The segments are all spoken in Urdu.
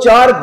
4,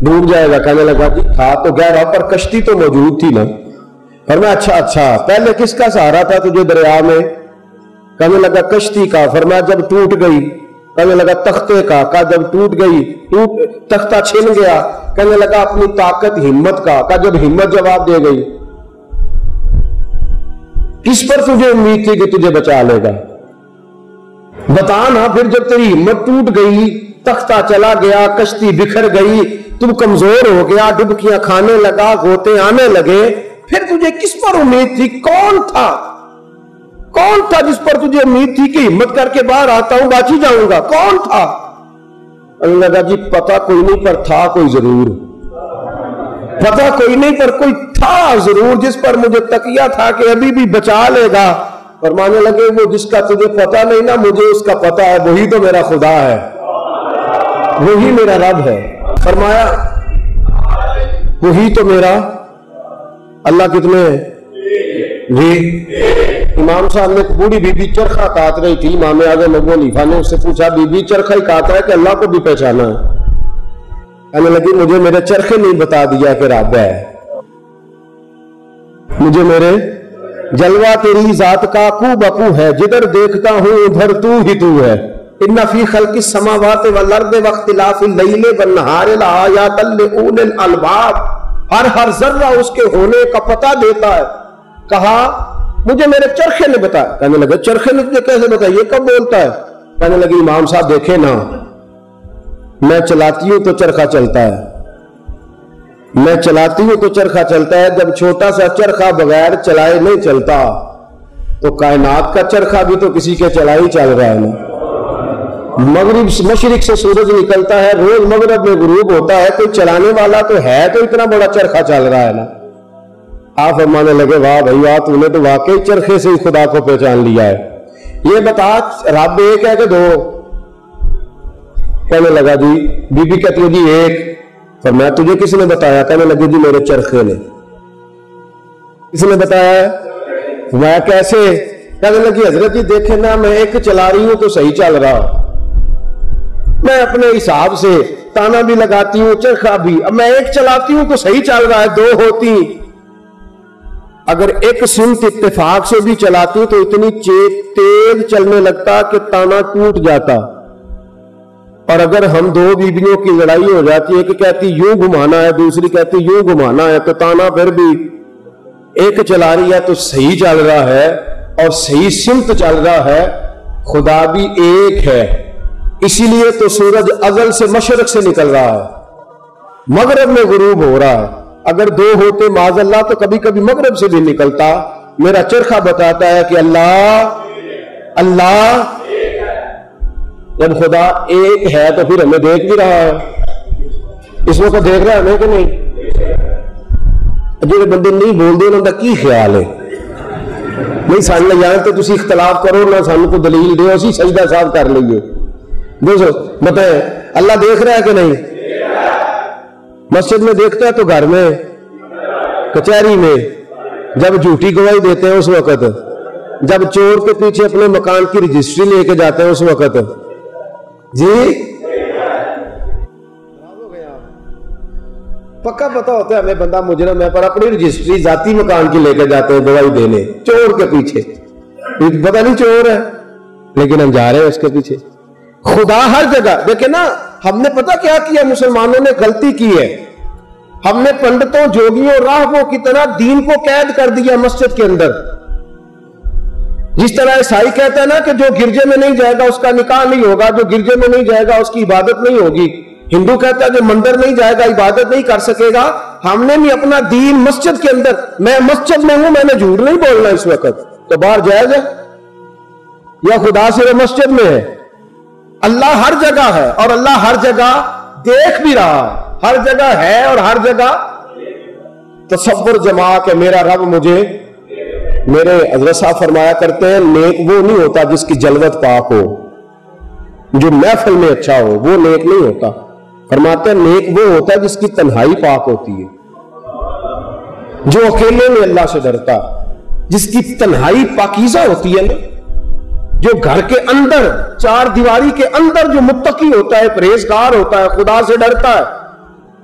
ڈوب جائے گا؟ کہنے لگا جی تھا تو گہرا پر کشتی تو موجود تھی نا۔ فرمایا اچھا پہلے کس کا سہارا تھا تجھے دریا میں؟ کہنے لگا کشتی کا۔ فرمایا جب ٹوٹ گئی؟ کہنے لگا تختے کا۔ کہا جب ٹوٹ گئی تختہ چھن گیا؟ کہنے لگا اپنی طاقت ہمت کا۔ کہا جب ہمت جواب دے گئی؟ کس پر تجھے امید تھی کہ تجھے بچا لے گا؟ بتا نا پھر جب تیری ہمت ٹوٹ گئی، تختہ چلا گیا، کشتی بکھر گئی، تم کمزور ہو گیا، ڈبکیاں کھانے لگا، غوطے آنے لگے، پھر تجھے کس پر امید تھی؟ کون تھا جس پر تجھے امید تھی کہ ہمت کر کے باہر آتا ہوں باچی جاؤں گا؟ کون تھا؟ اللہ کہا جی پتا کوئی نہیں پر تھا کوئی ضرور، پتا کوئی نہیں پر کوئی تھا ضرور جس پر مجھے تقیہ تھا کہ ابھی بھی بچا لے گا۔ فرمانے لگے وہ جس کا تجھے پتا نہیں نا مجھے اس کا پتا ہے، وہی تو میرا خدا ہے، وہی میرا رب ہے۔ فرمایا وہی تو میرا اللہ کتنے جی۔ امام صاحب نے ایک بوڑھی بی بی چرخہ کاٹ رہی تھی، امام اعظم ابو حنیفہ نے اس سے پوچھا بی بی چرخہ ہی کاٹ رہا ہے کہ اللہ کو بھی پہچانا ہے؟ کہنے لگی مجھے میرے چرخے نہیں بتا دیا کہ رب ہے، مجھے میرے جلوہ تیری ذات کا کو بکو ہے، جدھر دیکھتا ہوں ادھر تو ہی تو ہے۔ ان فی خلق السماوات والارض واختلاف اللیل والنہار لآیات لأولی الالباب، ہر ذرہ اس کے ہونے کا پتہ دیتا ہے۔ کہا مجھے میرے چرخے نے بتایا۔ کہنے لگا چرخے نے تجھے کیسے بتایا، یہ کب بولتا ہے؟ کہنے لگی امام صاحب دیکھے نا میں چلاتی ہوں تو چرخہ چلتا ہے، میں چلاتی ہوں تو چرخہ چلتا ہے، جب چھوٹا سا چرخہ بغیر چلائے نہیں چلتا تو کائنات کا چرخہ بھی تو کسی کے چلائی چل رہا ہے نا۔ مغرب مشرق سے سورج نکلتا ہے، روز مغرب میں غروب ہوتا ہے، کوئی چلانے والا تو ہے، تو اتنا بڑا چرخہ چل رہا ہے نا۔ آپ فرمانے لگے واہ بھائی واہ، تو نے تو واقعی چرخے سے ہی خدا کو پہچان لیا ہے۔ یہ بتا رب ایک ہے کہ دو؟ کہنے لگا جی بی بی کہتی ہے جی ایک۔ فرمایا تجھے کس نے بتایا؟ کہنے لگے جی میرے چرخے نے۔ کس نے بتایا ہے؟ فرمایا کیسے؟ کہنے لگی حضرت جی دیکھیں نا میں ایک چلا رہی ہوں تو صحیح چل رہا، میں اپنے حساب سے تانا بھی لگاتی ہوں چرخہ بھی، اب میں ایک چلاتی ہوں تو صحیح چل رہا ہے، دو ہوتی اگر ایک سمت اتفاق سے بھی چلاتی تو اتنی تیز چلنے لگتا کہ تانا ٹوٹ جاتا، اور اگر ہم دو بیویوں کی لڑائی ہو جاتی ہے کہ کہتی یوں گھمانا ہے دوسری کہتی یوں گھمانا ہے، تو تانا پھر بھی ایک چلا رہی ہے تو صحیح چل رہا ہے اور صحیح سمت چل رہا ہے۔ خدا بھی ایک ہے، اسی لیے تو سورج ازل سے مشرق سے نکل رہا ہے، مغرب میں غروب ہو رہا ہے۔ اگر دو ہوتے معاذ اللہ تو کبھی کبھی مغرب سے بھی نکلتا۔ میرا چرخہ بتاتا ہے کہ اللہ جب خدا ایک ہے تو پھر ہمیں دیکھ بھی رہا ہے، اس وقت دیکھ رہا ہے ہمیں کہ نہیں؟ جو بندے نہیں بول دے انہوں کا کی خیال ہے؟ نہیں سان لے جائیں تو تسی اختلاف کرو نہ سانو کو دلیل دے، اسی سجدہ صاحب کر لئیے۔ دوستو بتائیں اللہ دیکھ رہا ہے کہ نہیں؟ مسجد میں دیکھتا ہے تو گھر میں، کچہری میں، جب جھوٹی گواہی دیتے ہیں اس وقت، جب چور کے پیچھے اپنے مکان کی رجسٹری لے کے جاتے ہیں اس وقت، جی پکا پتا ہوتا ہے ہمیں بندہ مجرم ہے، پر اپنی رجسٹری ذاتی مکان کی لے کے جاتے ہیں گواہی دینے چور کے پیچھے، پتہ نہیں چور ہے لیکن ہم جا رہے ہیں اس کے پیچھے۔ خدا ہر جگہ دیکھیں نا، ہم نے پتہ کیا کیا؟ مسلمانوں نے غلطی کی ہے، ہم نے پنڈتوں جوگیوں راہبوں کی طرح دین کو قید کر دیا مسجد کے اندر۔ جس طرح عیسائی کہتا ہے نا کہ جو گرجے میں نہیں جائے گا اس کا نکاح نہیں ہوگا، جو گرجے میں نہیں جائے گا اس کی عبادت نہیں ہوگی، ہندو کہتا ہے جو مندر نہیں جائے گا عبادت نہیں کر سکے گا۔ ہم نے بھی اپنا دین مسجد کے اندر، میں مسجد میں ہوں میں نے جھوٹ نہیں بولنا اس وقت، تو باہر جائز ہے یا خدا صرف مسجد میں ہے؟ اللہ ہر جگہ ہے اور اللہ ہر جگہ دیکھ بھی رہا ہے، ہر جگہ ہے اور ہر جگہ تصور جما کہ میرا رب مجھے، میرے حضرت صاحب فرمایا کرتے ہیں نیک وہ نہیں ہوتا جس کی جلوت پاک ہو، جو محفل میں اچھا ہو وہ نیک نہیں ہوتا۔ فرماتے ہیں نیک وہ ہوتا ہے جس کی تنہائی پاک ہوتی ہے، جو اکیلے میں اللہ سے ڈرتا، جس کی تنہائی پاکیزہ ہوتی ہے نا، جو گھر کے اندر چار دیواری کے اندر جو متقی ہوتا ہے، پرہیزگار ہوتا ہے، خدا سے ڈرتا ہے،